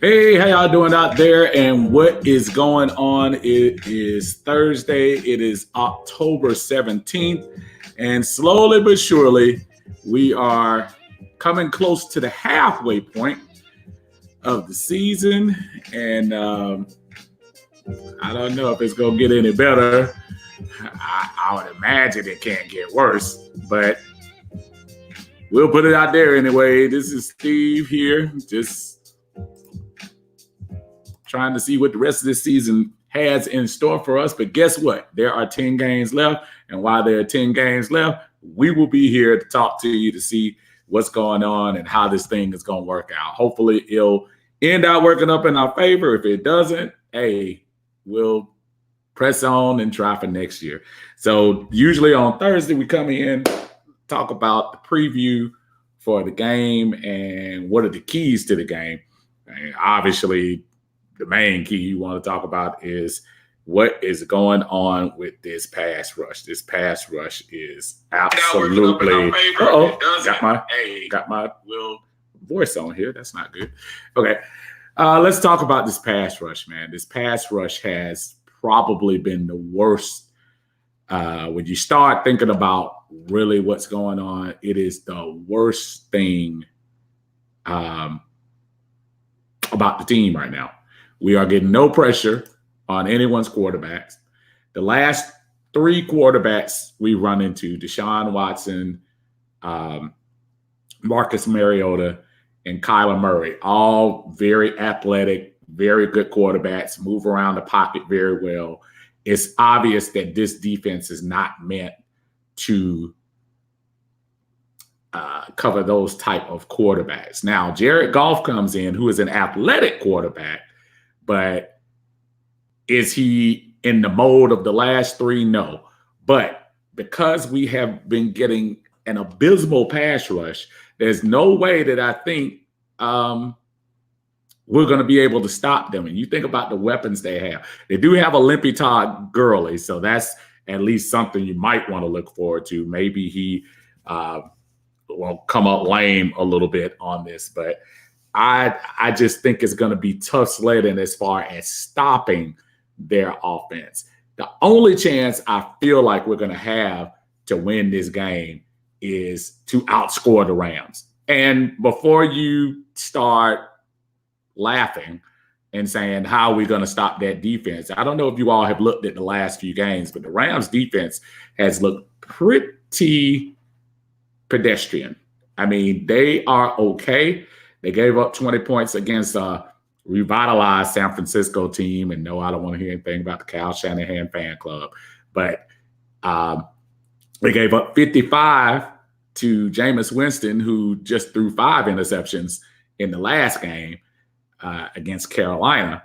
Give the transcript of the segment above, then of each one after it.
Hey, how y'all doing out there? And what is going on? It is Thursday. It is October 17th. And slowly but surely, we are coming close to the halfway point of the season. And I don't know if it's going to get any better. I would imagine it can't get worse. But we'll put it out there anyway. This is Steve here. Just trying to see what the rest of this season has in store for us. But guess what? There are 10 games left. And while there are 10 games left, we will be here to talk to you to see what's going on and how this thing is going to work out. Hopefully, it'll end up working up in our favor. If it doesn't, hey, we'll press on and try for next year. So usually on Thursday, we come in, talk about the preview for the game and what are the keys to the game. And obviously, the main key you want to talk about is what is going on with this pass rush. This pass rush is absolutely. Got my little voice on here. That's not good. Okay, let's talk about this pass rush, man. This pass rush has probably been the worst. When you start thinking about really what's going on, it is the worst thing about the team right now. We are getting no pressure on anyone's quarterbacks. The last three quarterbacks we run into, Deshaun Watson, Marcus Mariota, and Kyler Murray, all very athletic, very good quarterbacks, move around the pocket very well. It's obvious that this defense is not meant to cover those type of quarterbacks. Now, Jared Goff comes in, who is an athletic quarterback, but is he in the mode of the last three? No. But because we have been getting an abysmal pass rush, there's no way that I think we're going to be able to stop them. And you think about the weapons they have. They do have a limpy Todd Gurley, so that's at least something you might want to look forward to. Maybe he will come up lame a little bit on this, but I just think it's going to be tough sledding as far as stopping their offense. The only chance I feel like we're going to have to win this game is to outscore the Rams. And before you start laughing and saying, how are we going to stop that defense? I don't know if you all have looked at the last few games, but the Rams defense has looked pretty pedestrian. I mean, they are okay. They gave up 20 points against a revitalized San Francisco team. And no, I don't want to hear anything about the Kyle Shanahan fan club. But they gave up 55 to Jameis Winston, who just threw 5 interceptions in the last game against Carolina.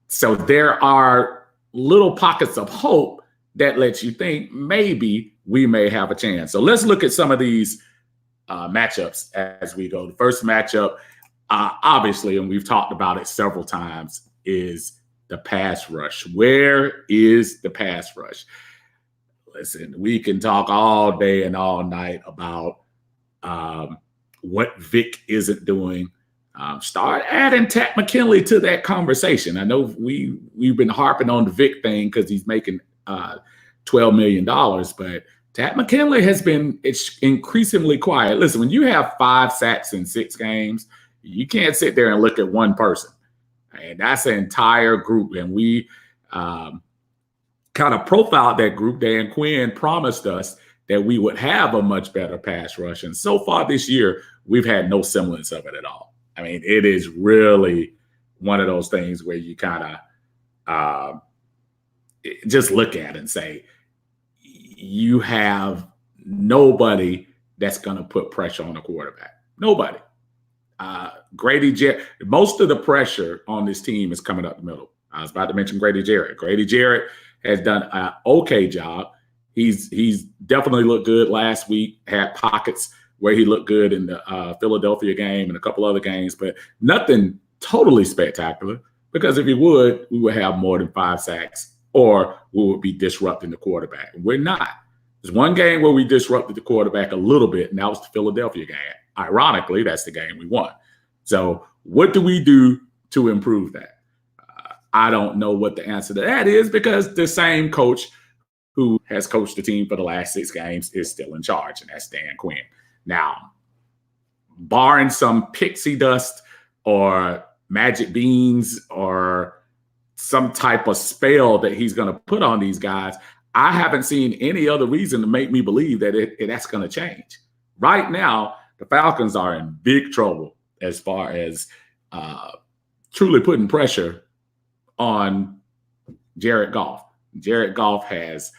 So there are little pockets of hope that lets you think maybe we may have a chance. So let's look at some of these matchups as we go. The first matchup, obviously, and we've talked about it several times, is the pass rush. Where is the pass rush? Listen, we can talk all day and all night about what Vic isn't doing. Start adding Tat McKinley to that conversation. I know we've been harping on the Vic thing because he's making $12 million, but Tat McKinley has been increasingly quiet. Listen, when you have 5 sacks in 6 games, you can't sit there and look at one person. And that's an entire group. And we kind of profiled that group. Dan Quinn promised us that we would have a much better pass rush. And so far this year, we've had no semblance of it at all. I mean, it is really one of those things where you kind of just look at it and say, you have nobody that's going to put pressure on the quarterback. Nobody. Grady Jarrett, most of the pressure on this team is coming up the middle. I was about to mention Grady Jarrett. Grady Jarrett has done an okay job. He's definitely looked good last week, had pockets where he looked good in the Philadelphia game and a couple other games, but nothing totally spectacular, because if he would, we would have more than 5 sacks or we would be disrupting the quarterback. We're not. There's one game where we disrupted the quarterback a little bit, and that was the Philadelphia game. Ironically, that's the game we won. So what do we do to improve that? I don't know what the answer to that is, because the same coach who has coached the team for the last 6 games is still in charge, and that's Dan Quinn. Now, barring some pixie dust or magic beans or some type of spell that he's going to put on these guys, I haven't seen any other reason to make me believe that that's going to change. Right now, the Falcons are in big trouble as far as truly putting pressure on Jared Goff. Jared Goff has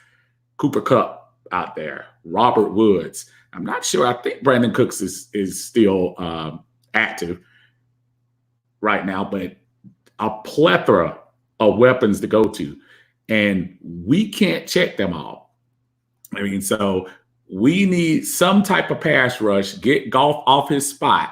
Cooper Kupp out there, Robert Woods. I'm not sure. I think Brandon Cooks is still active right now, but a plethora of weapons to go to, and we can't check them all. I mean, so we need some type of pass rush, get Goff off his spot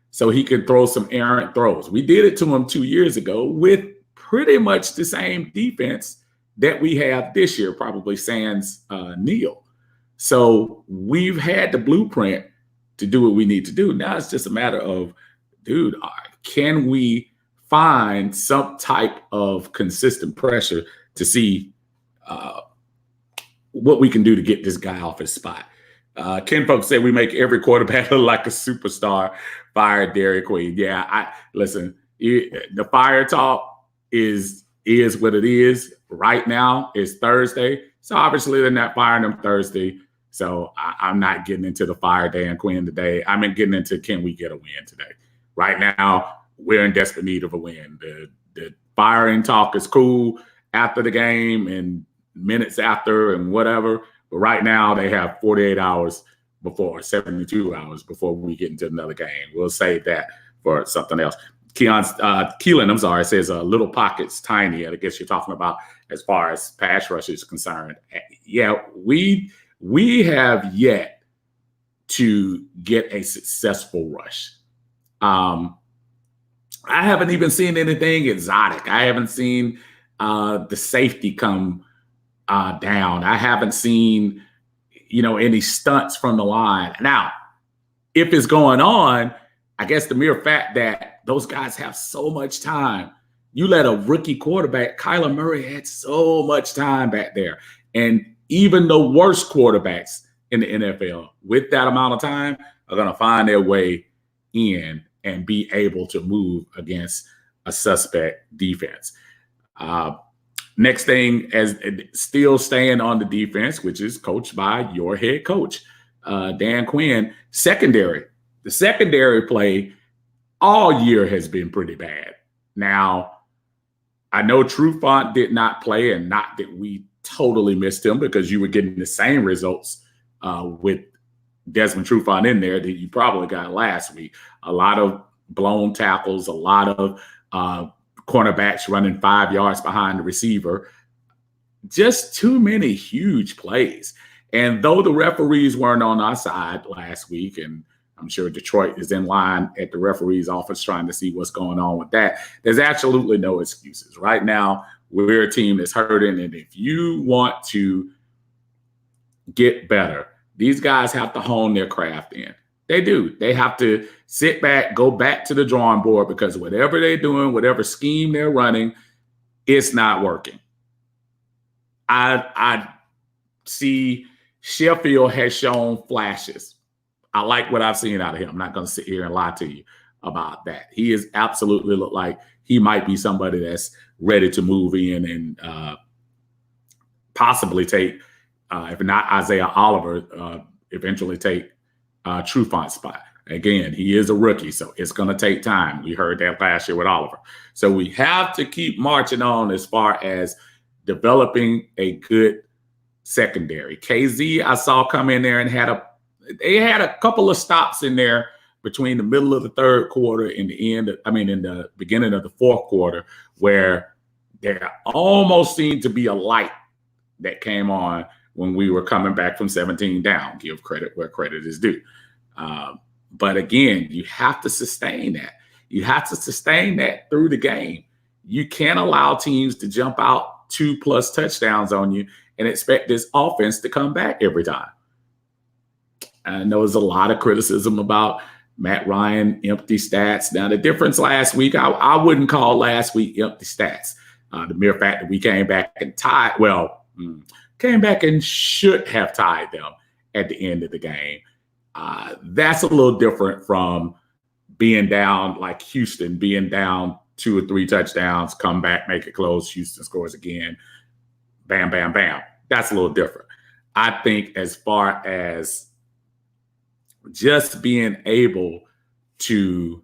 so he can throw some errant throws. We did it to him 2 years ago with pretty much the same defense that we have this year, probably sans Neal. So we've had the blueprint to do what we need to do. Now it's just a matter of, dude, can we find some type of consistent pressure to see what we can do to get this guy off his spot? Ken folks said we make every quarterback look like a superstar. Fire Dairy Queen. Yeah, listen, the fire talk is what it is. Right now is Thursday. So obviously they're not firing them Thursday. So I'm not getting into the fire Dan Quinn today. I'm getting into, can we get a win today? Right now, we're in desperate need of a win. The firing talk is cool after the game and minutes after and whatever. But right now they have 48 hours before, 72 hours before we get into another game. We'll save that for something else. Keelan, says little pockets, tiny. I guess you're talking about as far as pass rush is concerned. Yeah, we have yet to get a successful rush. I haven't even seen anything exotic. I haven't seen the safety come down. I haven't seen, any stunts from the line. Now, if it's going on, I guess the mere fact that those guys have so much time. You let a rookie quarterback, Kyler Murray had so much time back there. And even the worst quarterbacks in the NFL with that amount of time are going to find their way in and be able to move against a suspect defense. Next thing, as still staying on the defense, which is coached by your head coach, Dan Quinn, secondary. The secondary play all year has been pretty bad. Now, I know Trufant did not play, and not that we totally missed him, because you were getting the same results with Desmond Trufant in there that you probably got last week. A lot of blown tackles, a lot of cornerbacks running 5 yards behind the receiver. Just too many huge plays. And though the referees weren't on our side last week, and I'm sure Detroit is in line at the referee's office trying to see what's going on with that, there's absolutely no excuses. Right now, we're a team that's hurting, and if you want to get better, these guys have to hone their craft in. They do. They have to sit back, go back to the drawing board, because whatever they're doing, whatever scheme they're running, it's not working. I see Sheffield has shown flashes. I like what I've seen out of him. I'm not going to sit here and lie to you about that. He is absolutely look like he might be somebody that's ready to move in and possibly take, if not Isaiah Oliver, eventually take Trufant's spot. Again, he is a rookie, so it's going to take time. We heard that last year with Oliver. So we have to keep marching on as far as developing a good secondary. KZ, I saw come in there and they had a couple of stops in there between the middle of the third quarter and in the beginning of the fourth quarter, where there almost seemed to be a light that came on when we were coming back from 17 down. Give credit where credit is due. But again, you have to sustain that. You have to sustain that through the game. You can't allow teams to jump out 2+ touchdowns on you and expect this offense to come back every time. I know there's a lot of criticism about Matt Ryan empty stats. Now, the difference last week, I wouldn't call last week empty stats. The mere fact that we came back and tied, came back and should have tied them at the end of the game. That's a little different from being down like Houston, being down 2 or 3 touchdowns, come back, make it close, Houston scores again, bam, bam, bam. That's a little different. I think as far as just being able to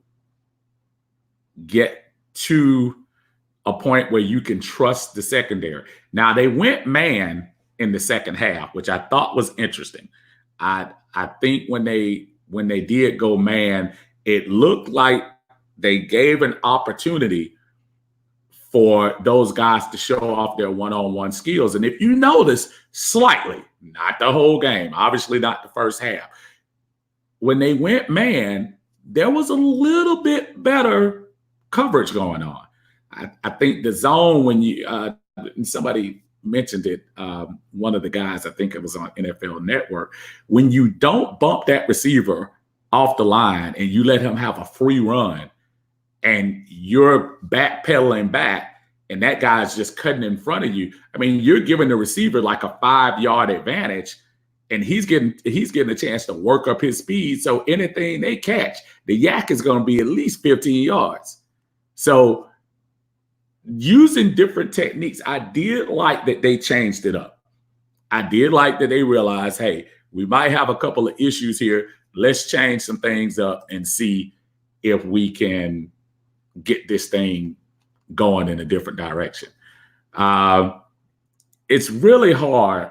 get to a point where you can trust the secondary. Now, they went man in the second half, which I thought was interesting. I think when they did go man, it looked like they gave an opportunity for those guys to show off their one-on-one skills. And if you notice slightly, not the whole game, obviously not the first half, when they went man, there was a little bit better coverage going on. I think the zone, when you somebody mentioned it, one of the guys, I think it was on NFL Network, when you don't bump that receiver off the line and you let him have a free run and you're backpedaling back and that guy's just cutting in front of you, I mean, you're giving the receiver like a 5-yard advantage. And he's getting a chance to work up his speed. So anything they catch, the yak is going to be at least 15 yards. So using different techniques, I did like that they changed it up. I did like that they realized, hey, we might have a couple of issues here. Let's change some things up and see if we can get this thing going in a different direction. It's really hard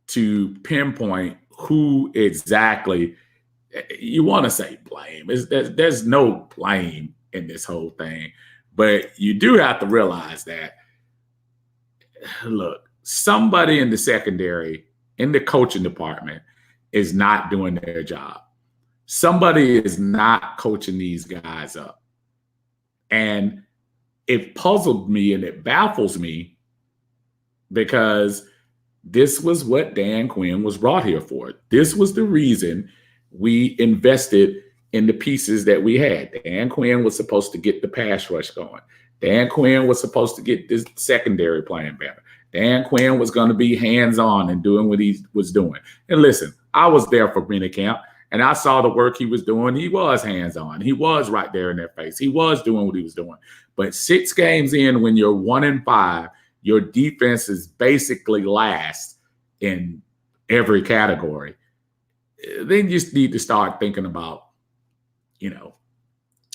to pinpoint who exactly you want to say blame. There's no blame in this whole thing, but you do have to realize that, look, somebody in the secondary, in the coaching department, is not doing their job. Somebody is not coaching these guys up. And it puzzled me and it baffles me because this was what Dan Quinn was brought here for. This was the reason we invested in the pieces that we had. Dan Quinn was supposed to get the pass rush going. Dan Quinn was supposed to get this secondary playing better. Dan Quinn was going to be hands-on and doing what he was doing. And listen, I was there for minicamp, and I saw the work he was doing. He was hands-on. He was right there in their face. He was doing what he was doing. But 6 games in, when you're 1-5, your defense is basically last in every category. Then you need to start thinking about,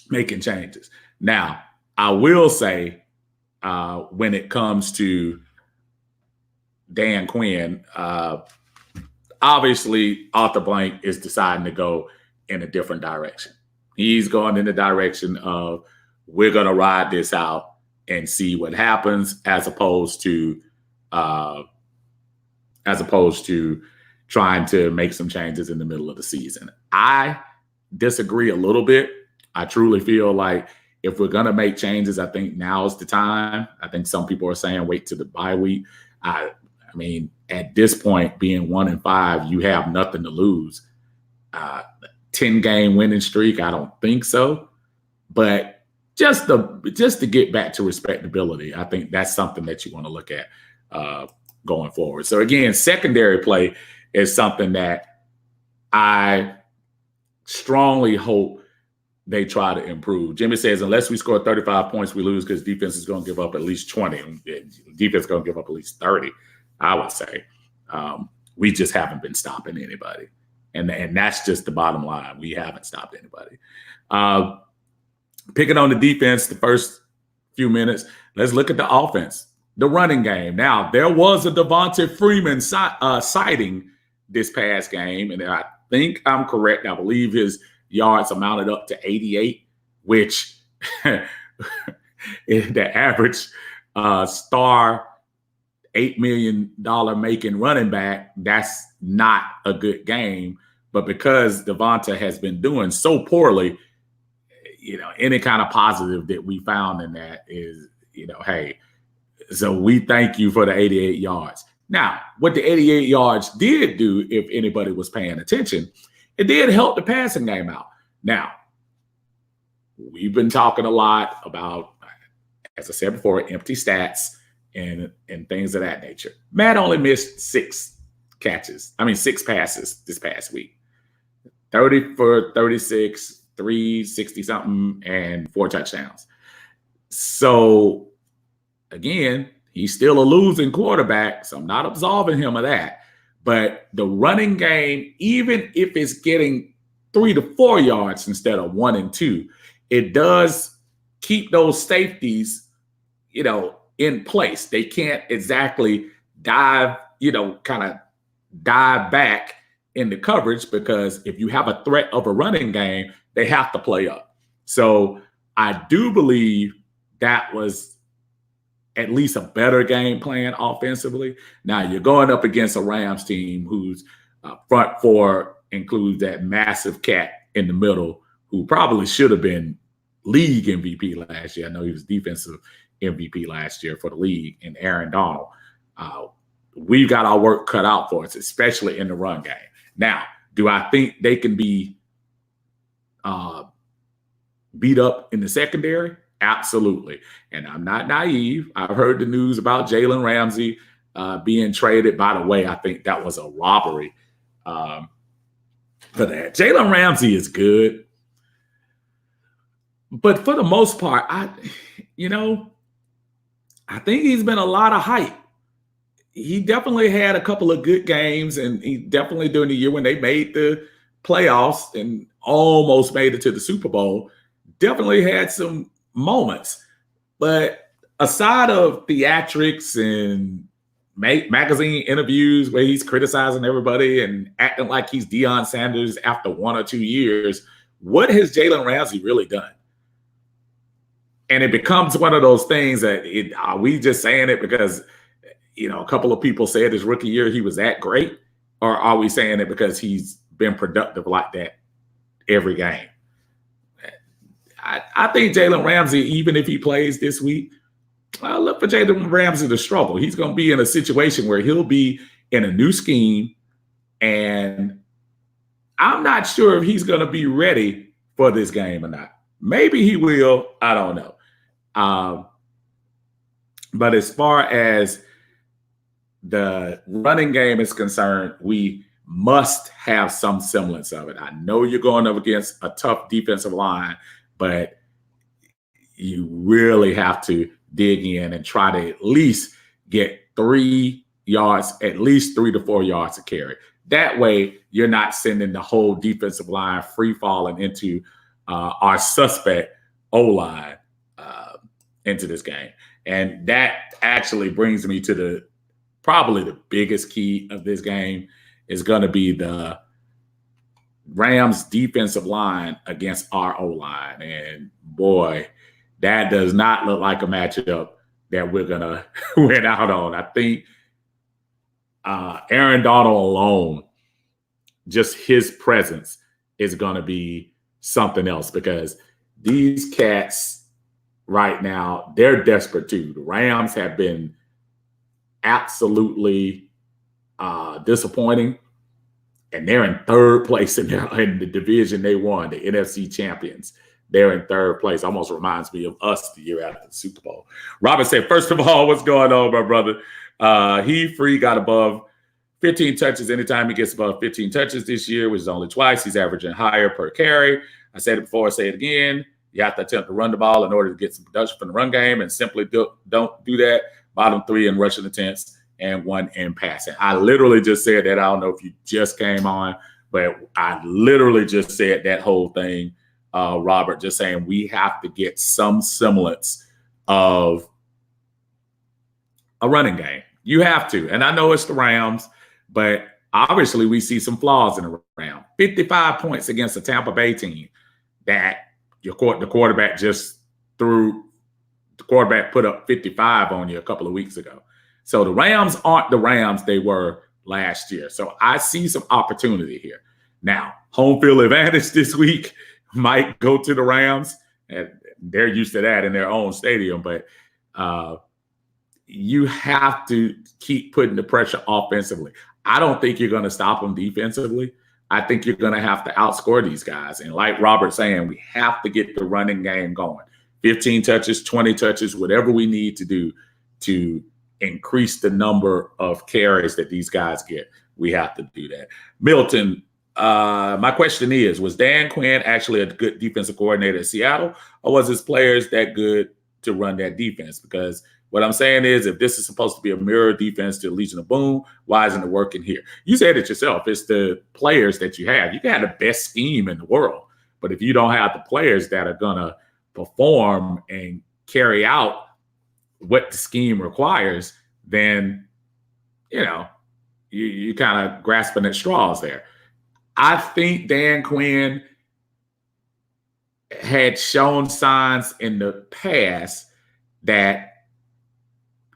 making changes. Now, I will say when it comes to Dan Quinn, obviously Arthur Blank is deciding to go in a different direction. He's going in the direction of we're going to ride this out and see what happens, as opposed to trying to make some changes in the middle of the season. I disagree a little bit. I truly feel like if we're going to make changes, I think now is the time. I think some people are saying wait till the bye week. I mean, at this point, being 1-5, you have nothing to lose. 10-game winning streak, I don't think so. But just to get back to respectability, I think that's something that you want to look at going forward. So again, secondary play is something that I strongly hope they try to improve. Jimmy says, unless we score 35 points, we lose because defense is going to give up at least 20. Defense is going to give up at least 30, I would say. We just haven't been stopping anybody. And that's just the bottom line. We haven't stopped anybody. Picking on the defense the first few minutes, let's look at the offense, the running game. Now, there was a Devonta Freeman sighting this past game, and I think I'm correct. I believe his yards amounted up to 88, which the average star $8 million making running back, that's not a good game. But because Devonta has been doing so poorly, any kind of positive that we found in that is, hey, so we thank you for the 88 yards. Now, what the 88 yards did do, if anybody was paying attention, it did help the passing game out. Now, we've been talking a lot about, as I said before, empty stats and things of that nature. Matt only missed 6 passes this past week. 30 for 36, 360-something, and 4 touchdowns. So, again, he's still a losing quarterback, so I'm not absolving him of that. But the running game, even if it's getting 3 to 4 yards instead of 1 and 2, it does keep those safeties, in place. They can't exactly dive back into coverage, because if you have a threat of a running game, they have to play up. So I do believe that was at least a better game plan offensively. Now you're going up against a Rams team whose front four includes that massive cat in the middle, who probably should have been league MVP last year. I know he was defensive MVP last year for the league, and Aaron Donald. We've got our work cut out for us, especially in the run game. Now, do I think they can be beat up in the secondary? Absolutely. And I'm not naive. I've heard the news about Jalen Ramsey being traded. By the way, I think that was a robbery for that. Jalen Ramsey is good. But for the most part, I think he's been a lot of hype. He definitely had a couple of good games, and he definitely, during the year when they made the playoffs and almost made it to the Super Bowl, definitely had some moments. But aside of theatrics and magazine interviews where he's criticizing everybody and acting like he's Deion Sanders after 1 or 2 years, what has Jalen Ramsey really done? And it becomes one of those things that are we just saying it because a couple of people said his rookie year he was that great, or are we saying it because he's been productive like that every game? I think Jalen Ramsey, even if he plays this week, I'll look for Jalen Ramsey to struggle. He's going to be in a situation where he'll be in a new scheme, and I'm not sure if he's going to be ready for this game or not. Maybe he will. I don't know. But as far as the running game is concerned, we must have some semblance of it. I know you're going up against a tough defensive line, but you really have to dig in and try to at least get 3 yards, at least 3 to 4 yards to carry. That way, you're not sending the whole defensive line free falling into our suspect O-line into this game. And that actually brings me to probably the biggest key of this game is going to be the Rams defensive line against our O-line. And boy, that does not look like a matchup that we're going to win out on. I think Aaron Donald alone, just his presence is going to be something else, because these cats right now, they're desperate too. The Rams have been absolutely disappointing, and they're in 3rd place in the division they won, the NFC champions. They're in 3rd place. Almost reminds me of us the year after the Super Bowl. Robert said, first of all, what's going on, my brother? Free got above 15 touches anytime he gets above 15 touches this year, which is only twice. He's averaging higher per carry. I said it before, I say it again. You have to attempt to run the ball in order to get some production from the run game, and simply don't do that. Bottom 3 in rushing attempts and 1 in passing. I literally just said that. I don't know if you just came on, but I literally just said that whole thing, Robert, just saying we have to get some semblance of a running game. You have to. And I know it's the Rams, but obviously we see some flaws in the Rams. 55 points against the Tampa Bay team that the quarterback just threw. The quarterback put up 55 on you a couple of weeks ago. So the Rams aren't the Rams they were last year. So I see some opportunity here. Now, home field advantage this week might go to the Rams, and they're used to that in their own stadium, but you have to keep putting the pressure offensively. I don't think you're going to stop them defensively. I think you're going to have to outscore these guys. And like Robert's saying, we have to get the running game going. 15 touches, 20 touches, whatever we need to do to increase the number of carries that these guys get. We have to do that. Milton, my question is, was Dan Quinn actually a good defensive coordinator at Seattle, or was his players that good to run that defense? Because what I'm saying is, if this is supposed to be a mirror defense to Legion of Boom, why isn't it working here? You said it yourself. It's the players that you have. You can have the best scheme in the world, but if you don't have the players that are going to perform and carry out what the scheme requires, then, you kind of grasping at straws there. I think Dan Quinn had shown signs in the past that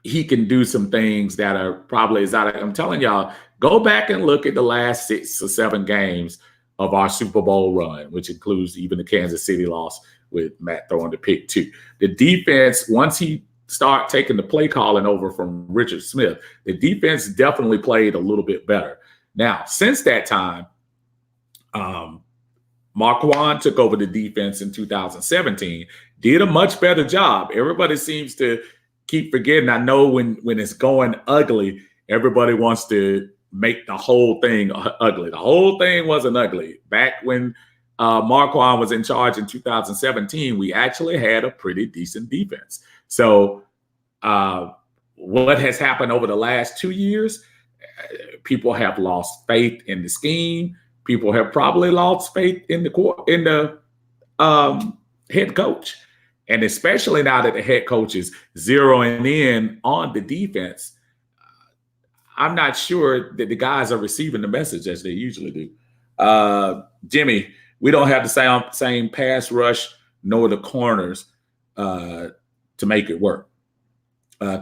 he can do some things that are probably exotic. I'm telling y'all, go back and look at the last 6 or 7 games of our Super Bowl run, which includes even the Kansas City loss with Matt throwing the pick 2. The defense, once he start taking the play calling over from Richard Smith, the defense definitely played a little bit better. Now, since that time, Marquand took over the defense in 2017, did a much better job. Everybody seems to keep forgetting. I know when it's going ugly, everybody wants to make the whole thing ugly. The whole thing wasn't ugly. Back when Marquand was in charge in 2017, we actually had a pretty decent defense. So what has happened over the last 2 years? People have lost faith in the scheme. People have probably lost faith in the head coach. And especially now that the head coach is zeroing in on the defense, I'm not sure that the guys are receiving the message as they usually do. Jimmy, we don't have the same pass rush nor the corners to make it work.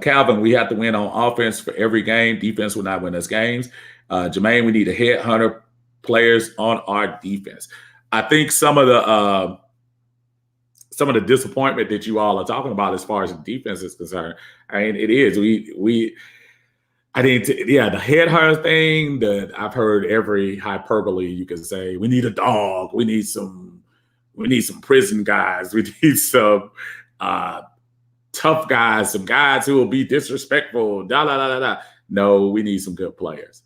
Calvin, we have to win on offense for every game. Defense will not win us games. Jermaine, we need a headhunter players on our defense. I think some of the disappointment that you all are talking about as far as the defense is concerned, I mean, it is. The headhunter thing that I've heard every hyperbole you can say. We need a dog. We need some prison guys. We need some tough guys, some guys who will be disrespectful. No, we need some good players.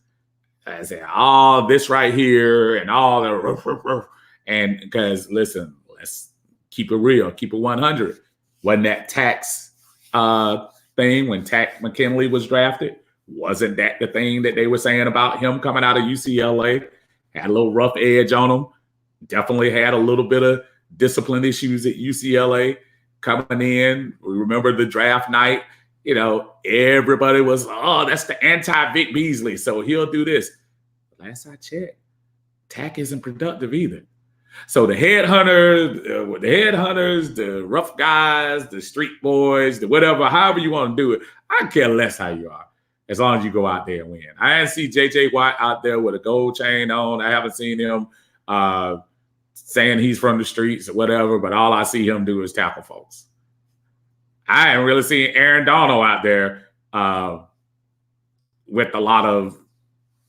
I say all this right here and all the and because listen, let's keep it real, keep it 100. Wasn't that tax thing when Tack McKinley was drafted? Wasn't that the thing that they were saying about him coming out of UCLA? Had a little rough edge on him. Definitely had a little bit of discipline issues at UCLA coming in. We remember the draft night. Everybody was, that's the anti-Vic Beasley, so he'll do this. Last I checked, Tack isn't productive either. So the headhunters, the rough guys, the street boys, the whatever, however you want to do it, I care less how you are, as long as you go out there and win. I didn't see J.J. Watt out there with a gold chain on. I haven't seen him saying he's from the streets or whatever, but all I see him do is tackle folks. I haven't really seen Aaron Donald out there with a lot of,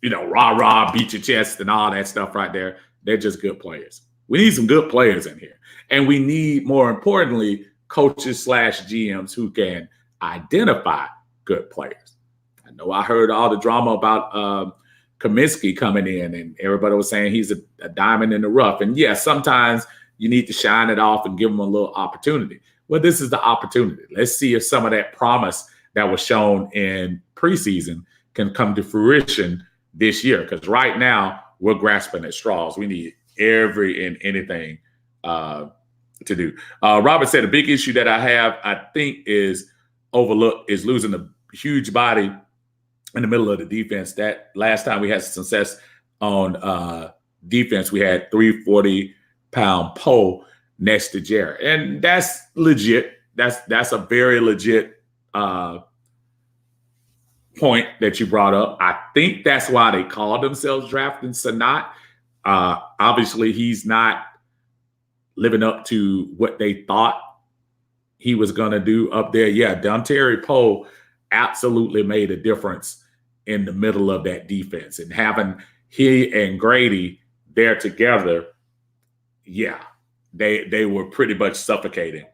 rah-rah, beat your chest and all that stuff right there. They're just good players. We need some good players in here. And we need, more importantly, coaches / GMs who can identify good players. I know I heard all the drama about Kaminsky coming in, and everybody was saying he's a diamond in the rough. And yes, sometimes you need to shine it off and give him a little opportunity. Well, this is the opportunity. Let's see if some of that promise that was shown in preseason can come to fruition this year. Because right now we're grasping at straws. We need every and anything to do. Robert said a big issue that I have, I think, is overlooked is losing a huge body in the middle of the defense. That last time we had success on defense, we had 340-pound Poe next to Jarrett, and that's legit. That's a very legit point that you brought up. I think that's why they call themselves drafting Sanat. Obviously, he's not living up to what they thought he was going to do up there. Yeah, Dontari Poe absolutely made a difference in the middle of that defense. And having he and Grady there together, yeah, they were pretty much suffocating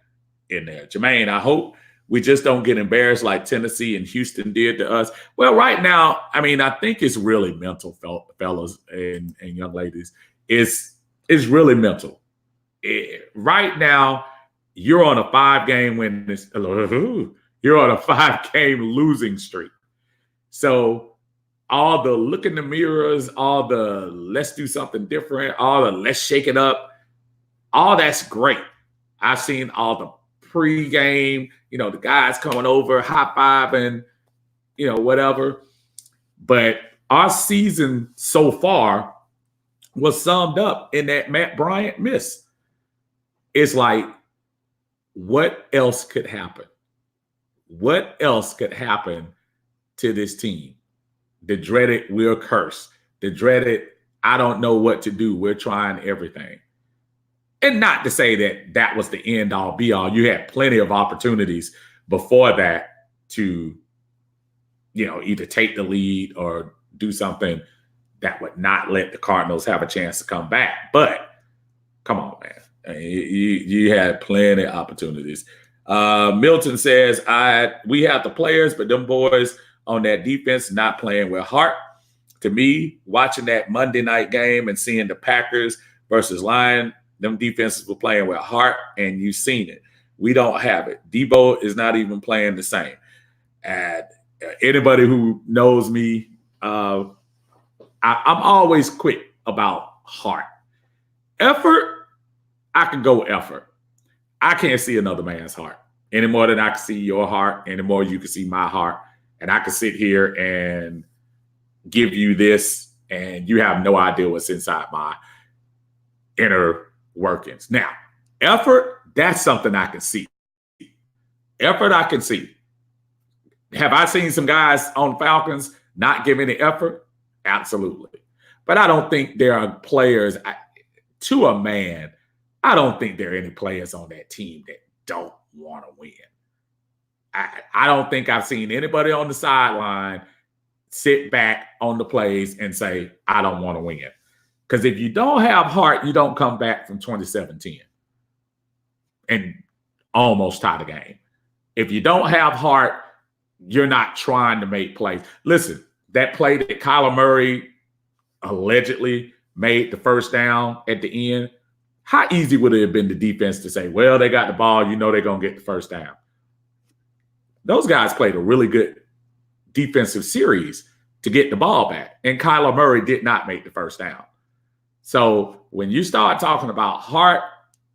in there. Jermaine, I hope we just don't get embarrassed like Tennessee and Houston did to us. Well, right now, I mean, I think it's really mental, fellas and young ladies. It's really mental. Right now, you're on a 5-game win. You're on a 5-game losing streak. So all the look in the mirrors, all the let's do something different, all the let's shake it up, all that's great. I've seen all the pre-game, the guys coming over, high-fiving, whatever. But our season so far was summed up in that Matt Bryant miss. It's like, what else could happen? What else could happen to this team? The dreaded we're cursed. The dreaded I don't know what to do. We're trying everything. And not to say that that was the end all be all. You had plenty of opportunities before that to, either take the lead or do something that would not let the Cardinals have a chance to come back. But come on, man. You had plenty of opportunities. Milton says, we have the players, but them boys on that defense not playing with heart. To me, watching that Monday night game and seeing the Packers versus Lions, them defenses were playing with heart, and you've seen it. We don't have it. Debo is not even playing the same. And anybody who knows me, I'm always quick about heart. Effort, I can go effort. I can't see another man's heart any more than I can see your heart, any more you can see my heart. And I can sit here and give you this, and you have no idea what's inside my inner workings. Now, effort, that's something I can see. Effort, I can see. Have I seen some guys on Falcons not give any effort? Absolutely. But I don't think there are players, to a man, I don't think there are any players on that team that don't want to win. I don't think I've seen anybody on the sideline sit back on the plays and say, I don't want to win. Because if you don't have heart, you don't come back from 27-10 and almost tie the game. If you don't have heart, you're not trying to make plays. Listen, that play that Kyler Murray allegedly made the first down at the end, how easy would it have been the defense to say, well, they got the ball, they're going to get the first down. Those guys played a really good defensive series to get the ball back, and Kyler Murray did not make the first down. So when you start talking about heart,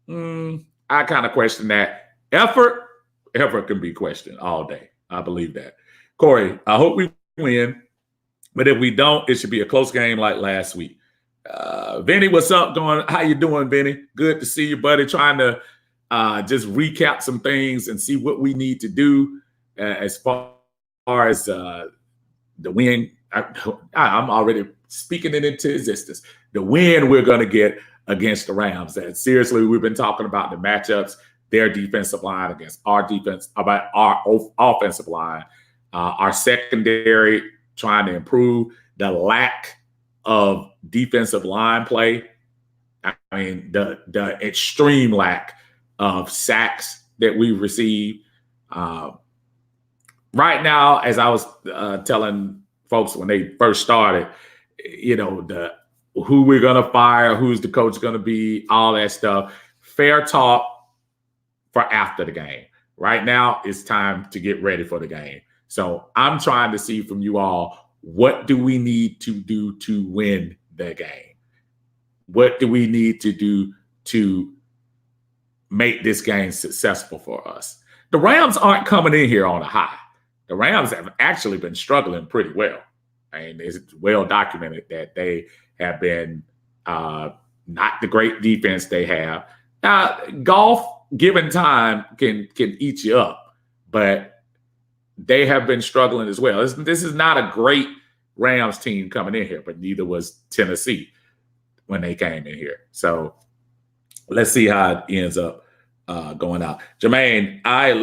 I kind of question that. Effort can be questioned all day. I believe that. Corey, I hope we win, but if we don't, it should be a close game like last week. Vinny, what's up? How you doing, Vinny? Good to see you, buddy. Trying to just recap some things and see what we need to do as far as the win. I'm already speaking it into existence. The win we're going to get against the Rams. And seriously, we've been talking about the matchups, their defensive line against our defense, about our offensive line, our secondary trying to improve, the lack of defensive line play. I mean, the extreme lack of sacks that we receive. Right now, as I was telling folks when they first started, who we're going to fire, who's the coach going to be, all that stuff. Fair talk for after the game. Right now, it's time to get ready for the game. So I'm trying to see from you all, what do we need to do to win the game? What do we need to do to make this game successful for us? The Rams aren't coming in here on a high. The Rams have actually been struggling pretty well. I mean, it's well documented that they have been not the great defense they have. Now, golf, given time, can eat you up, but they have been struggling as well. This is not a great Rams team coming in here, but neither was Tennessee when they came in here. So let's see how it ends up going out. Jermaine, at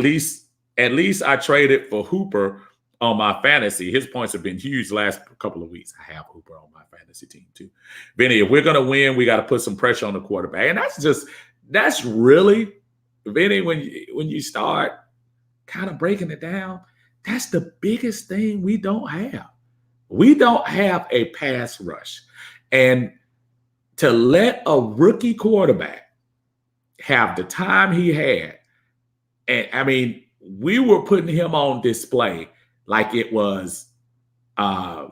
least I traded for Hooper on my fantasy. His points have been huge last couple of weeks. I have Hooper on my fantasy team too. Vinny, if we're going to win, we got to put some pressure on the quarterback. And that's really, Vinny, when you start kind of breaking it down, that's the biggest thing we don't have. We don't have a pass rush. And to let a rookie quarterback have the time he had, and I mean, we were putting him on display like it was where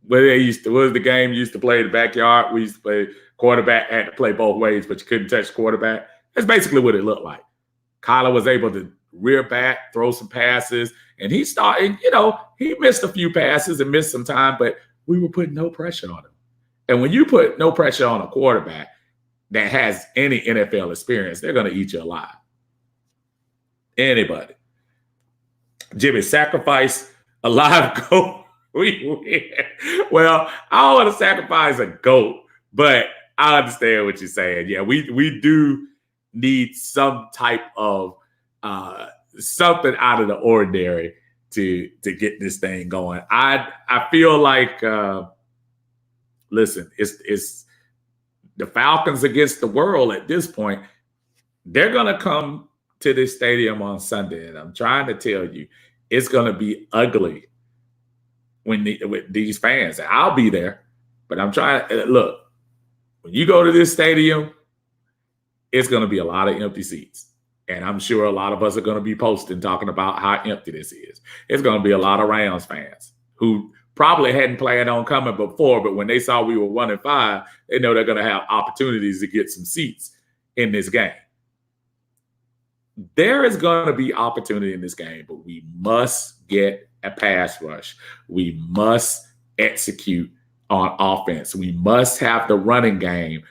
what was the game you used to play in the backyard? We used to play quarterback, had to play both ways, but you couldn't touch the quarterback. That's basically what it looked like. Kyler was able to rear back, throw some passes, and he started, he missed a few passes and missed some time, but we were putting no pressure on him. And when you put no pressure on a quarterback that has any NFL experience, they're going to eat you alive. Anybody. Jimmy, sacrifice a live goat. We win. Well, I don't want to sacrifice a goat, but I understand what you're saying. Yeah, we do need some type of something out of the ordinary to get this thing going. I feel like listen, it's the Falcons against the world at this point. They're gonna come to this stadium on Sunday, and I'm trying to tell you, it's gonna be ugly with these fans. I'll be there, but I'm trying. Look, when you go to this stadium, it's gonna be a lot of empty seats. And I'm sure a lot of us are going to be posting talking about how empty this is. It's going to be a lot of Rams fans who probably hadn't planned on coming before, but when they saw we were 1-5, they know they're going to have opportunities to get some seats in this game. There is going to be opportunity in this game, but we must get a pass rush. We must execute on offense. We must have the running game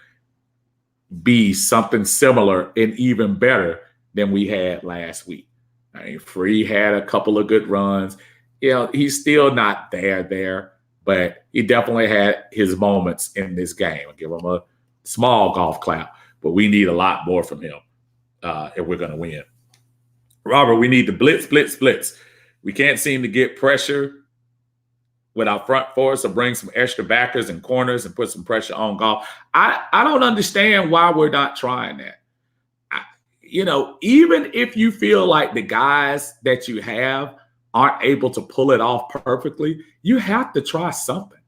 be something similar and even better than we had last week. I mean, Free had a couple of good runs. He's still not there, but he definitely had his moments in this game. I'll give him a small golf clap, but we need a lot more from him if we're going to win. Robert, we need to blitz. We can't seem to get pressure with our front four, so bring some extra backers and corners and put some pressure on golf. I don't understand why we're not trying that. Even if you feel like the guys that you have aren't able to pull it off perfectly, you have to try something.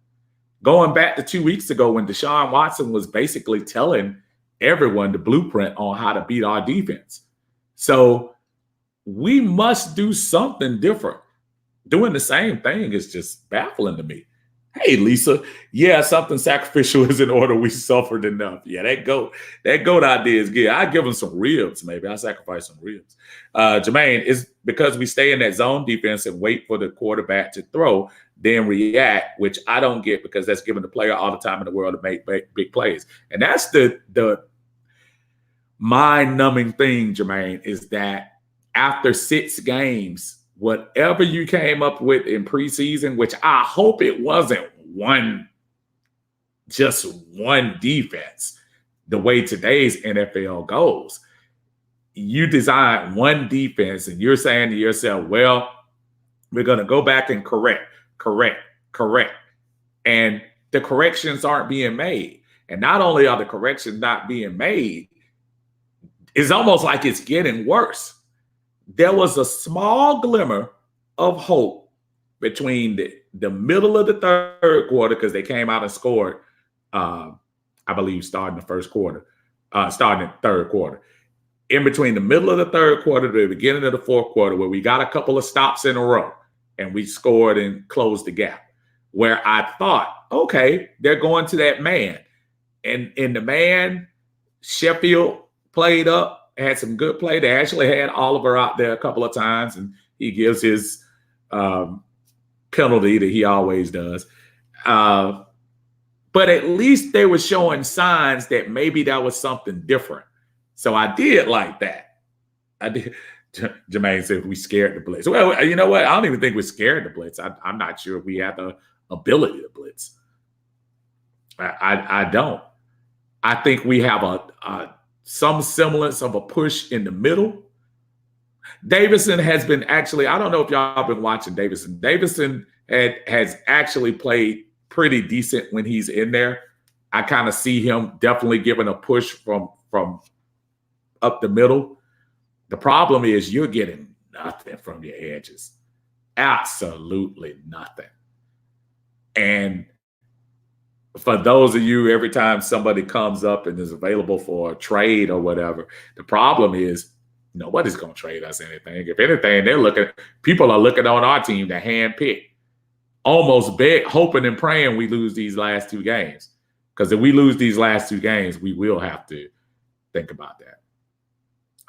Going back to 2 weeks ago when Deshaun Watson was basically telling everyone the blueprint on how to beat our defense. So we must do something different. Doing the same thing is just baffling to me. Hey, Lisa, yeah, something sacrificial is in order. We suffered enough. Yeah, that goat idea is good. I give them some ribs, maybe. I sacrifice some ribs. Jermaine, it's because we stay in that zone defense and wait for the quarterback to throw, then react, which I don't get because that's giving the player all the time in the world to make big plays. And that's the mind-numbing thing, Jermaine, is that after 6 games, whatever you came up with in preseason, which I hope it wasn't just one defense, the way today's NFL goes. You design one defense and you're saying to yourself, well, we're going to go back and correct. And the corrections aren't being made. And not only are the corrections not being made, it's almost like it's getting worse. There was a small glimmer of hope between the middle of the third quarter, because they came out and scored, I believe, starting the third quarter. In between the middle of the third quarter to the beginning of the fourth quarter, where we got a couple of stops in a row and we scored and closed the gap, where I thought, okay, they're going to that man. And in the man, Sheffield played up. Had some good play. They actually had Oliver out there a couple of times, and he gives his penalty that he always does. But at least they were showing signs that maybe that was something different. So I did like that. I did. Jermaine said we scared to blitz. Well, you know what? I don't even think we're scared to blitz. I'm not sure if we have the ability to blitz. I don't. I think we have some semblance of a push in the middle. Davison has been actually, I don't know if y'all been watching Davison. Davison has actually played pretty decent when he's in there. I kind of see him definitely giving a push from up the middle. The problem is you're getting nothing from your edges. Absolutely nothing. And for those of you, every time somebody comes up and is available for a trade or whatever, the problem is nobody's going to trade us anything. If anything, people are looking on our team to handpick, almost hoping and praying we lose these last 2 games. Because if we lose these last 2 games, we will have to think about that.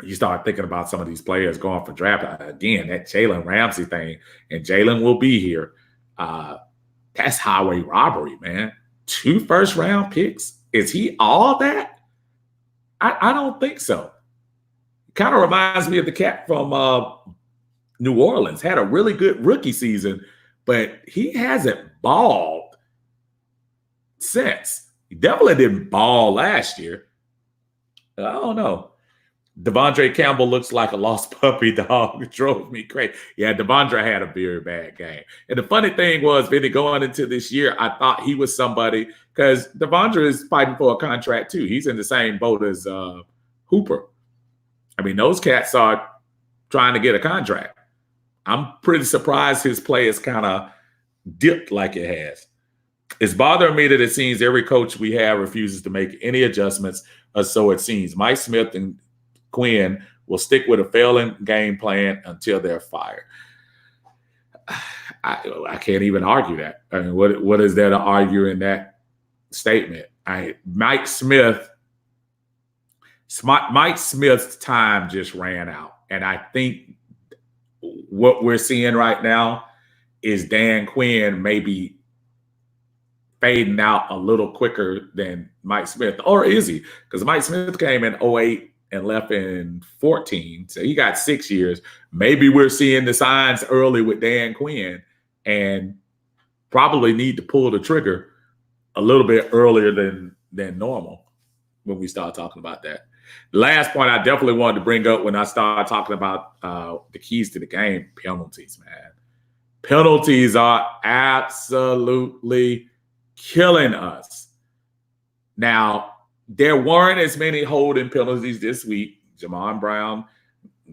You start thinking about some of these players going for draft. Again, that Jalen Ramsey thing, and Jalen will be here. That's highway robbery, man. 2 first-round picks. Is he all that? I don't think so. Kind of reminds me of the cat from New Orleans. Had a really good rookie season, but he hasn't balled since. He definitely didn't ball last year. I don't know. Devondre Campbell looks like a lost puppy dog. It drove me crazy. Yeah, Devondre had a very bad game. And the funny thing was, Vinny, going into this year, I thought he was somebody, because Devondre is fighting for a contract too. He's in the same boat as Hooper. I mean, those cats are trying to get a contract. I'm pretty surprised his play has kind of dipped like it has. It's bothering me that it seems every coach we have refuses to make any adjustments, or so it seems. Mike Smith and Quinn will stick with a failing game plan until they're fired. I can't even argue that. I mean, what is there to argue in that statement? Mike Smith's time just ran out. And I think what we're seeing right now is Dan Quinn maybe fading out a little quicker than Mike Smith. Or is he? Because Mike Smith came in 2008 and left in 2014. So he got 6 years. Maybe we're seeing the signs early with Dan Quinn and probably need to pull the trigger a little bit earlier than normal when we start talking about that. The last point I definitely wanted to bring up when I started talking about the keys to the game, penalties, man. Penalties are absolutely killing us. Now, there weren't as many holding penalties this week. Jamon Brown,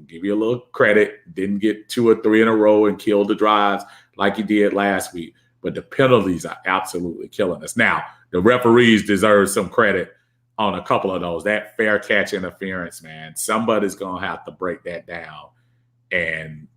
give you a little credit, didn't get 2 or 3 in a row and kill the drives like he did last week. But the penalties are absolutely killing us. Now, the referees deserve some credit on a couple of those. That fair catch interference, man, somebody's going to have to break that down and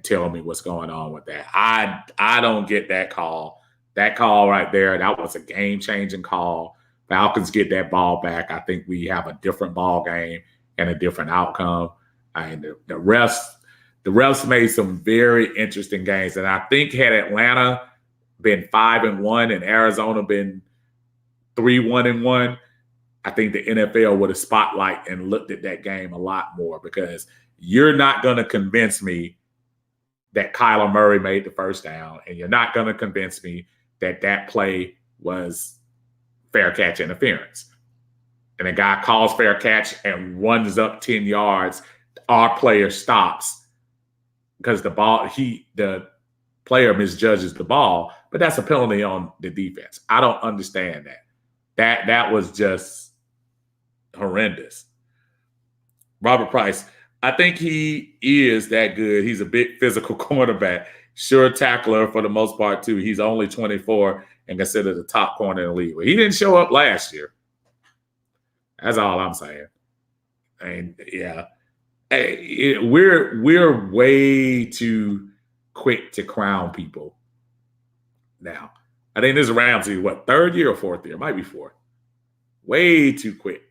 tell me what's going on with that. I don't get that call. That call right there, that was a game-changing call. Falcons get that ball back. I think we have a different ball game and a different outcome. And the refs made some very interesting games. And I think had Atlanta been 5-1 and Arizona been 3-1-1, I think the NFL would have spotlighted and looked at that game a lot more, because you're not going to convince me that Kyler Murray made the first down, and you're not going to convince me that that play was fair catch interference. And a guy calls fair catch and runs up 10 yards. Our player stops because the player misjudges the ball, but that's a penalty on the defense. I don't understand that. That was just horrendous. Robert Price, I think he is that good. He's a big physical cornerback. Sure tackler for the most part, too. He's only 24 and considered the top corner in the league. Well, he didn't show up last year. That's all I'm saying. And yeah, we're way too quick to crown people now. I think this is Ramsey, what, 3rd year or 4th year? Might be 4th. Way too quick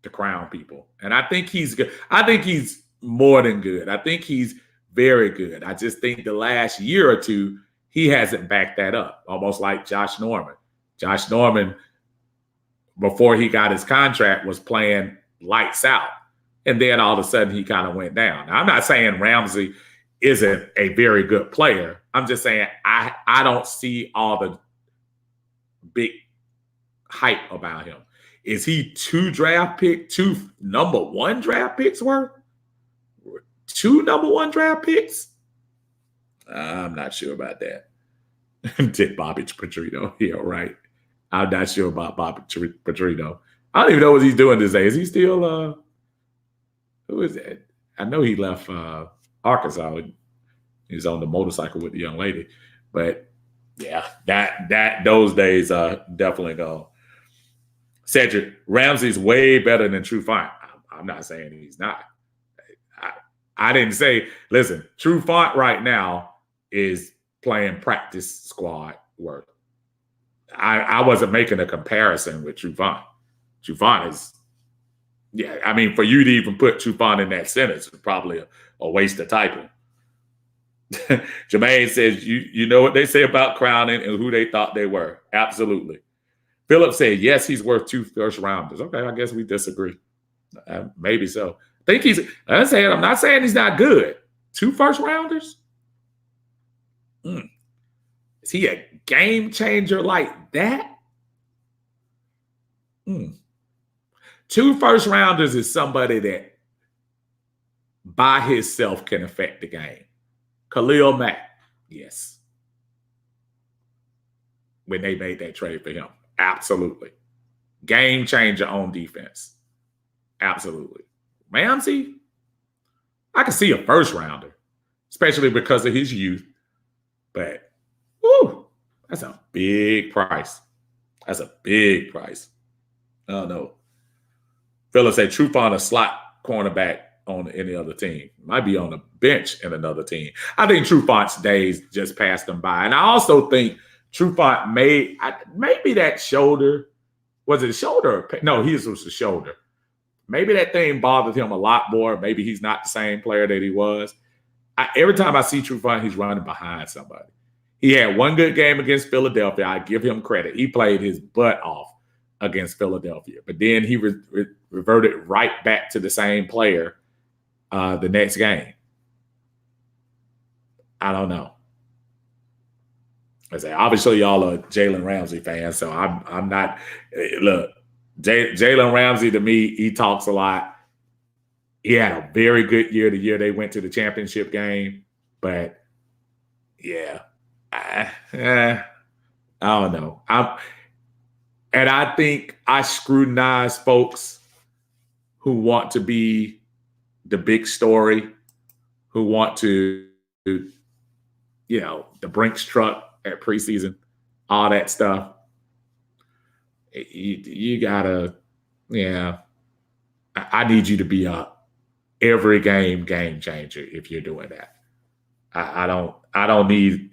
to crown people. And I think he's good. I think he's more than good. I think he's very good. I just think the last year or two, he hasn't backed that up, almost like Josh Norman. Josh Norman, before he got his contract, was playing lights out. And then all of a sudden he kind of went down. Now, I'm not saying Ramsey isn't a very good player. I'm just saying I don't see all the big hype about him. Is he two number one draft picks worth? Two number one draft picks? I'm not sure about that. Did Bobby Petrino? Yeah, right. I'm not sure about Bobby Petrino. I don't even know what he's doing these days. Is he still who is that? I know he left Arkansas. He's on the motorcycle with the young lady. But yeah, those days are definitely gone. Cedric, Ramsey's way better than True Font. I'm not saying he's not. I didn't say, listen, True Font right now is playing practice squad work. I wasn't making a comparison with True Font. True Font is, yeah, I mean, for you to even put True Font in that sentence is probably a waste of typing. Jermaine says, you know what they say about Crowning and who they thought they were. Absolutely. Philip said, yes, he's worth 2 first rounders. Okay, I guess we disagree. Maybe so. I think I'm not saying he's not good. 2 first rounders? Is he a game changer like that? 2 first rounders is somebody that by himself can affect the game. Khalil Mack, yes. When they made that trade for him. Absolutely. Game changer on defense. Absolutely. Ramsey, I can see a first rounder, especially because of his youth. But, whoo, that's a big price. That's a big price. I don't know. Phillips said True Font a slot cornerback on any other team. Might be on the bench in another team. I think True Font's days just passed him by. And I also think True Font maybe that shoulder, was it a shoulder? No, his was the shoulder. Maybe that thing bothered him a lot more. Maybe he's not the same player that he was. Every time I see True Font, he's running behind somebody. He had one good game against Philadelphia. I give him credit. He played his butt off against Philadelphia. But then he reverted right back to the same player the next game. I don't know. I say, obviously, y'all are Jalen Ramsey fans, so I'm not. Look, Jalen Ramsey to me, he talks a lot. He had a very good year the year they went to the championship game, but yeah, I don't know. And I think I scrutinize folks who want to be the big story, who want to, the Brinks truck at preseason, all that stuff. You gotta, I need you to be a every game changer if you're doing that. I don't need,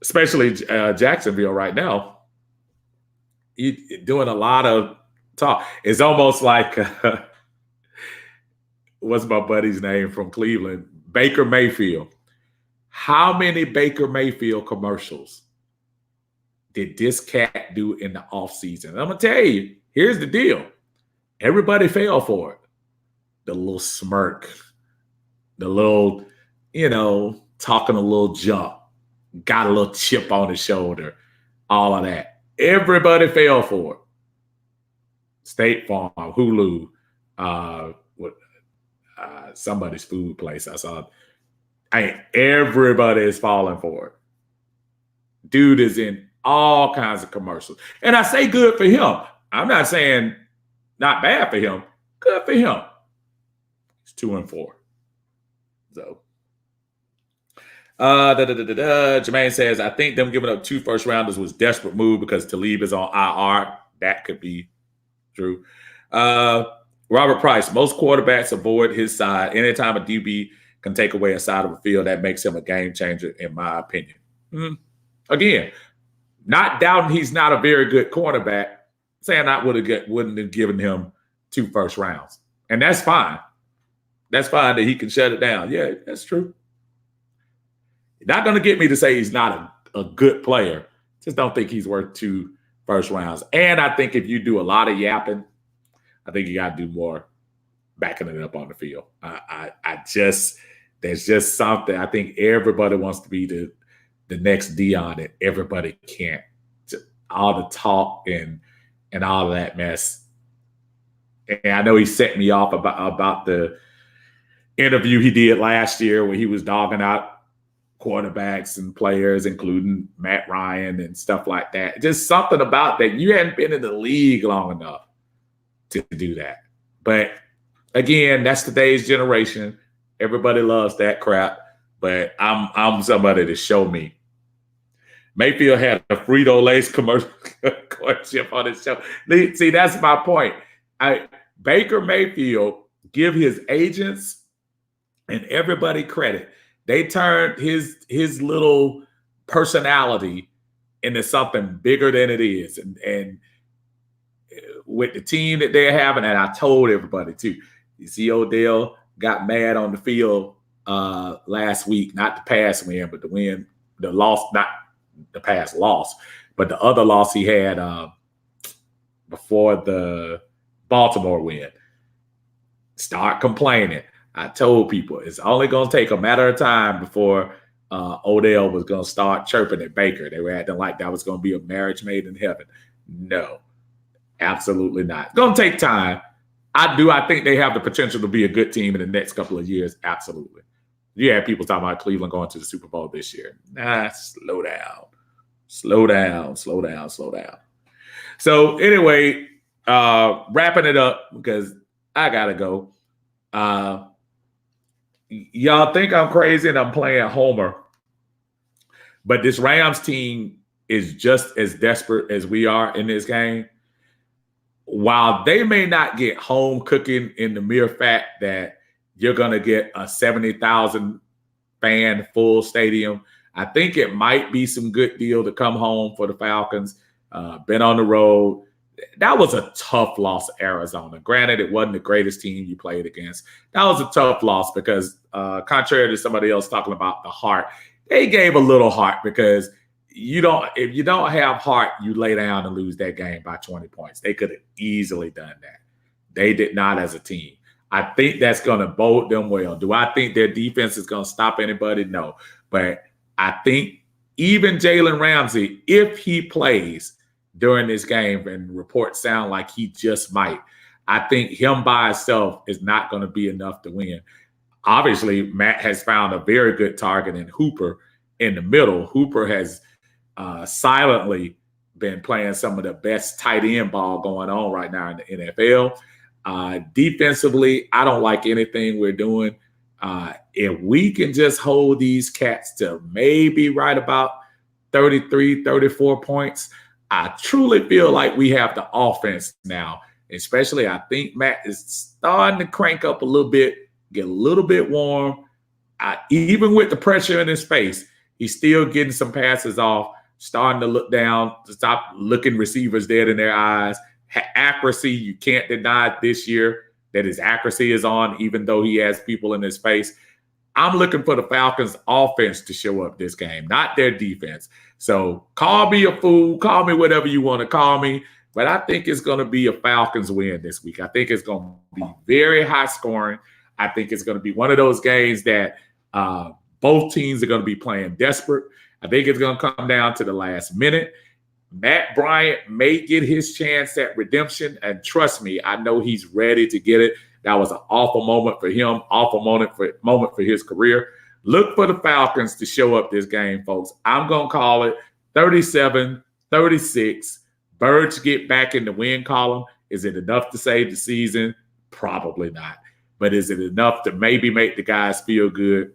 especially Jacksonville right now. You're doing a lot of talk. It's almost like what's my buddy's name from Cleveland? Baker Mayfield. How many Baker Mayfield commercials did this cat do in the offseason? I'm going to tell you, here's the deal. Everybody fell for it. The little smirk, the little, talking a little junk, got a little chip on his shoulder, all of that. Everybody fell for it. State Farm, Hulu, somebody's food place. I saw everybody is falling for it. Dude is in all kinds of commercials. And I say good for him. I'm not saying not bad for him. Good for him. He's 2-4. So Jermaine says, I think them giving up 2 first rounders was desperate move because Talib is on IR. That could be true. Robert Price, most quarterbacks avoid his side. Anytime a DB can take away a side of the field, that makes him a game changer, in my opinion. Again, not doubting he's not a very good quarterback, saying I wouldn't have given him 2 first rounds. And that's fine. That's fine that he can shut it down. Yeah, that's true. You're not going to get me to say he's not a good player. Just don't think he's worth 2 first rounds. And I think if you do a lot of yapping, I think you got to do more backing it up on the field. There's just something. I think everybody wants to be the next Dion, and everybody can't. All the talk and all of that mess. And I know he set me off about the interview he did last year where he was dogging out quarterbacks and players, including Matt Ryan and stuff like that. Just something about that. You hadn't been in the league long enough to do that. But again, that's today's generation. Everybody loves that crap. But I'm somebody to show me. Mayfield had a Frito-Lay's commercial courtship on his show. See, that's my point. Baker Mayfield give his agents and everybody credit. They turned his little personality into something bigger than it is. And with the team that they're having, and I told everybody too, you see Odell got mad on the field last week, not the past win, but the loss, not the past loss, but the other loss he had before the Baltimore win. Start complaining. I told people it's only going to take a matter of time before Odell was going to start chirping at Baker. They were acting like that was going to be a marriage made in heaven. No, absolutely not. It's going to take time. I think they have the potential to be a good team in the next couple of years. Absolutely. You had people talking about Cleveland going to the Super Bowl this year. Nah, slow down. Slow down. So anyway, wrapping it up because I got to go. Y'all think I'm crazy and I'm playing Homer, but this Rams team is just as desperate as we are in this game. While they may not get home cooking in the mere fact that you're going to get a 70,000 fan full stadium, I think it might be some good deal to come home for the Falcons. Been on the road. That was a tough loss to Arizona. Granted, it wasn't the greatest team you played against. That was a tough loss because contrary to somebody else talking about the heart, they gave a little heart because if you don't have heart, you lay down and lose that game by 20 points. They could have easily done that. They did not as a team. I think that's going to bode them well. Do I think their defense is going to stop anybody? No. But I think even Jalen Ramsey, if he plays during this game, and reports sound like he just might, I think him by himself is not going to be enough to win. Obviously, Matt has found a very good target in Hooper in the middle. Hooper has silently been playing some of the best tight end ball going on right now in the NFL. Defensively, I don't like anything we're doing. If we can just hold these cats to maybe right about 33, 34 points, I truly feel like we have the offense now. Especially, I think Matt is starting to crank up a little bit, get a little bit warm. Even with the pressure in his face, he's still getting some passes off, starting to look down, to stop looking receivers dead in their eyes. Accuracy, you can't deny this year that his accuracy is on, even though he has people in his face. I'm looking for the Falcons offense to show up this game, not their defense. So call me a fool, call me whatever you want to call me, but I think it's going to be a Falcons win this week. I think it's going to be very high scoring. I think it's going to be one of those games that both teams are going to be playing desperate. I think it's going to come down to the last minute. Matt Bryant may get his chance at redemption, and trust me, I know he's ready to get it. That was an awful moment for him, awful moment for his career. Look for the Falcons to show up this game, folks. I'm going to call it 37-36. Birds get back in the win column. Is it enough to save the season? Probably not. But is it enough to maybe make the guys feel good?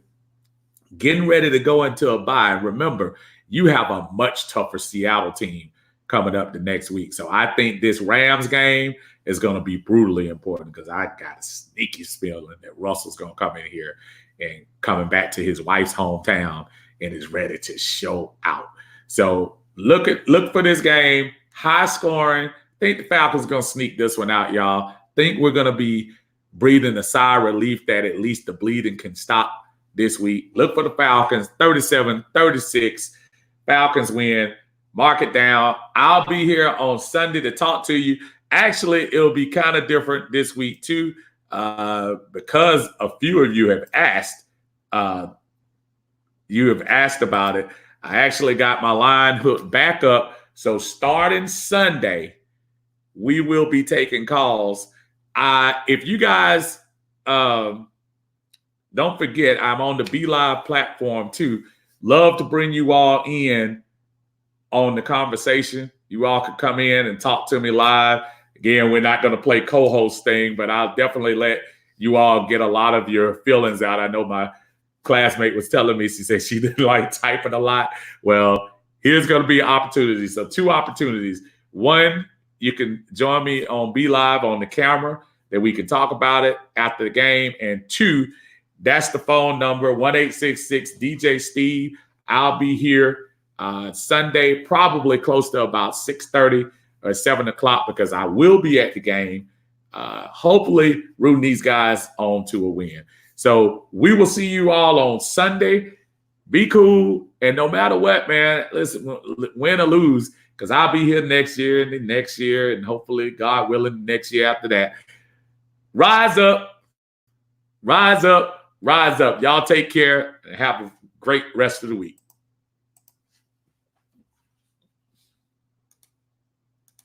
Getting ready to go into a bye. Remember, you have a much tougher Seattle team coming up the next week. So I think this Rams game is going to be brutally important because I got a sneaky feeling that Russell's going to come in here and coming back to his wife's hometown and is ready to show out. So look for this game, high scoring. I think the Falcons are going to sneak this one out, y'all. Think we're going to be breathing a sigh of relief that at least the bleeding can stop this week. Look for the Falcons, 37-36. Falcons win. Mark it down. I'll be here on Sunday to talk to you. Actually, it'll be kind of different this week too. because a few of you have asked. About it. I actually got my line hooked back up. So starting Sunday, we will be taking calls. If you guys don't forget, I'm on the Be Live platform too. Love to bring you all in on the conversation. You all can come in and talk to me live. Again, we're not going to play co-host thing, but I'll definitely let you all get a lot of your feelings out. I know my classmate was telling me, she said she didn't like typing a lot. Well, here's going to be opportunities. So 2 opportunities. One, you can join me on Be Live on the camera, that we can talk about it after the game. And 2, that's the phone number, 1-866 DJ I'll be here Sunday, probably close to about 6:30 or 7 o'clock, because I will be at the game, hopefully rooting these guys on to a win. So we will see you all on Sunday. Be cool. And no matter what, man, listen, win or lose, because I'll be here next year and the next year, and hopefully, God willing, next year after that. Rise up, rise up, rise up. Y'all take care and have a great rest of the week.